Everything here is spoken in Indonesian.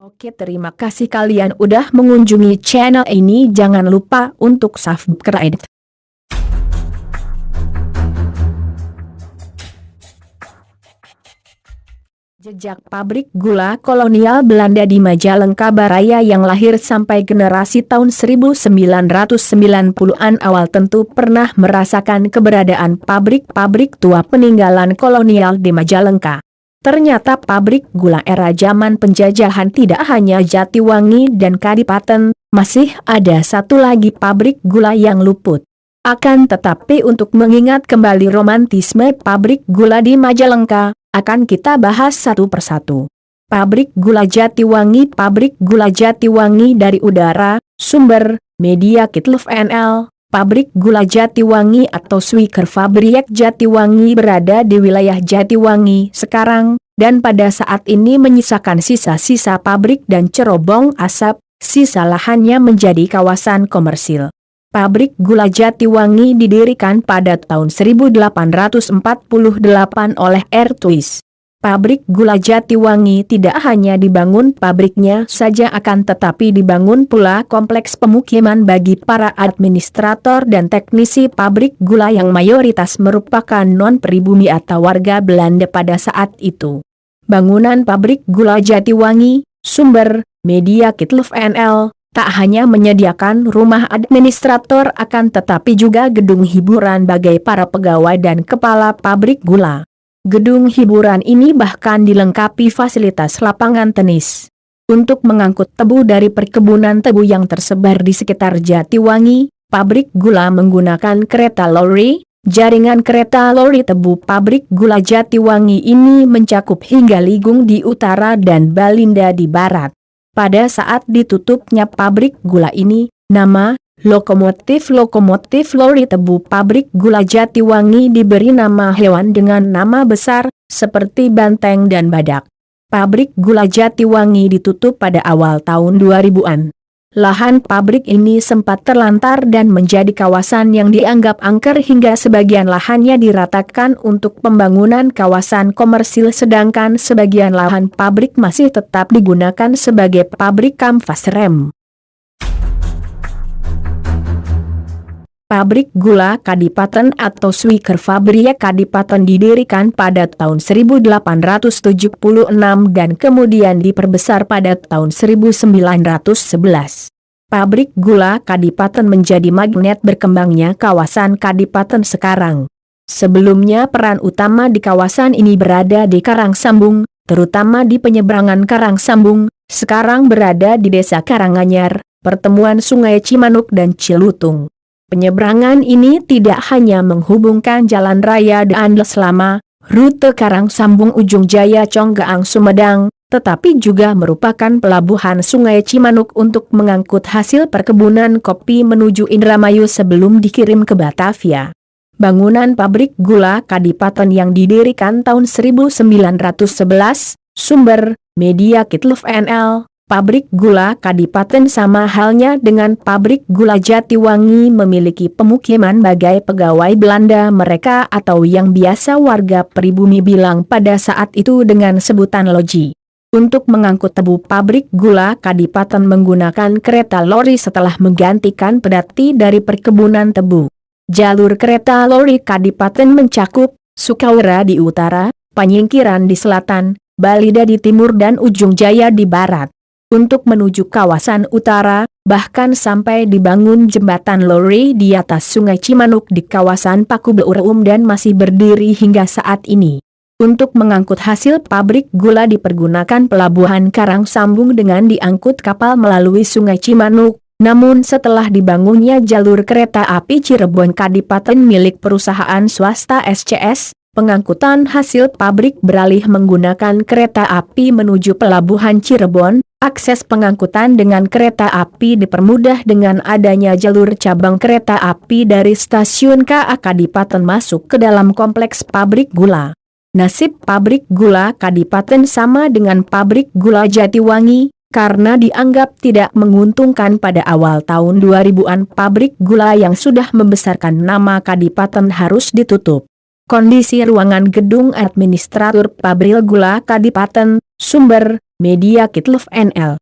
Oke, terima kasih kalian udah mengunjungi channel ini. Jangan lupa untuk subscribe. Jejak pabrik gula kolonial Belanda di Majalengka Baraya yang lahir sampai generasi tahun 1990-an awal tentu pernah merasakan keberadaan pabrik-pabrik tua peninggalan kolonial di Majalengka. Ternyata pabrik gula era zaman penjajahan tidak hanya Jatiwangi dan Kadipaten, masih ada satu lagi pabrik gula yang luput. Akan tetapi untuk mengingat kembali romantisme pabrik gula di Majalengka, akan kita bahas satu persatu. Pabrik gula Jatiwangi. Pabrik gula Jatiwangi dari udara, sumber, media Kitluf NL. Pabrik gula Jatiwangi atau Swiker Fabriek Jatiwangi berada di wilayah Jatiwangi sekarang, dan pada saat ini menyisakan sisa-sisa pabrik dan cerobong asap, sisa lahannya menjadi kawasan komersil. Pabrik gula Jatiwangi didirikan pada tahun 1848 oleh R. Twis. Pabrik gula Jatiwangi tidak hanya dibangun pabriknya saja akan tetapi dibangun pula kompleks pemukiman bagi para administrator dan teknisi pabrik gula yang mayoritas merupakan non-pribumi atau warga Belanda pada saat itu. Bangunan pabrik gula Jatiwangi, sumber, media Kitluf NL, tak hanya menyediakan rumah administrator akan tetapi juga gedung hiburan bagi para pegawai dan kepala pabrik gula. Gedung hiburan ini bahkan dilengkapi fasilitas lapangan tenis. Untuk mengangkut tebu dari perkebunan tebu yang tersebar di sekitar Jatiwangi, pabrik gula menggunakan kereta lori. Jaringan kereta lori tebu pabrik gula Jatiwangi ini mencakup hingga Ligung di utara dan Balinda di barat. Pada saat ditutupnya pabrik gula ini, nama lokomotif lori tebu pabrik gula Jatiwangi diberi nama hewan dengan nama besar, seperti banteng dan badak. Pabrik gula Jatiwangi ditutup pada awal tahun 2000-an. Lahan pabrik ini sempat terlantar dan menjadi kawasan yang dianggap angker hingga sebagian lahannya diratakan untuk pembangunan kawasan komersil sedangkan sebagian lahan pabrik masih tetap digunakan sebagai pabrik kampas rem. Pabrik gula Kadipaten atau Swiker Fabriek Kadipaten didirikan pada tahun 1876 dan kemudian diperbesar pada tahun 1911. Pabrik gula Kadipaten menjadi magnet berkembangnya kawasan Kadipaten sekarang. Sebelumnya peran utama di kawasan ini berada di Karangsambung, terutama di penyeberangan Karangsambung, sekarang berada di Desa Karanganyar, pertemuan Sungai Cimanuk dan Cilutung. Penyeberangan ini tidak hanya menghubungkan Jalan Raya The Andes Lama, rute Karangsambung Ujung Jaya Conggaang Sumedang, tetapi juga merupakan pelabuhan Sungai Cimanuk untuk mengangkut hasil perkebunan kopi menuju Indramayu sebelum dikirim ke Batavia. Bangunan pabrik gula Kadipaten yang didirikan tahun 1911, sumber, media Kitluf NL. Pabrik gula Kadipaten sama halnya dengan pabrik gula Jatiwangi memiliki pemukiman bagai pegawai Belanda mereka atau yang biasa warga pribumi bilang pada saat itu dengan sebutan loji. Untuk mengangkut tebu pabrik gula Kadipaten menggunakan kereta lori setelah menggantikan pedati dari perkebunan tebu. Jalur kereta lori Kadipaten mencakup Sukawera di utara, Panyingkiran di selatan, Balida di timur dan Ujung Jaya di barat. Untuk menuju kawasan utara, bahkan sampai dibangun jembatan lori di atas Sungai Cimanuk di kawasan Paku Beurum dan masih berdiri hingga saat ini. Untuk mengangkut hasil pabrik gula dipergunakan pelabuhan Karangsambung dengan diangkut kapal melalui Sungai Cimanuk, namun setelah dibangunnya jalur kereta api Cirebon Kadipaten milik perusahaan swasta SCS, pengangkutan hasil pabrik beralih menggunakan kereta api menuju pelabuhan Cirebon. Akses pengangkutan dengan kereta api dipermudah dengan adanya jalur cabang kereta api dari stasiun KA Kadipaten masuk ke dalam kompleks pabrik gula. Nasib pabrik gula Kadipaten sama dengan pabrik gula Jatiwangi, karena dianggap tidak menguntungkan pada awal tahun 2000-an pabrik gula yang sudah membesarkan nama Kadipaten harus ditutup. Kondisi ruangan gedung administratur pabrik gula Kadipaten, sumber, Media Kitluf NL.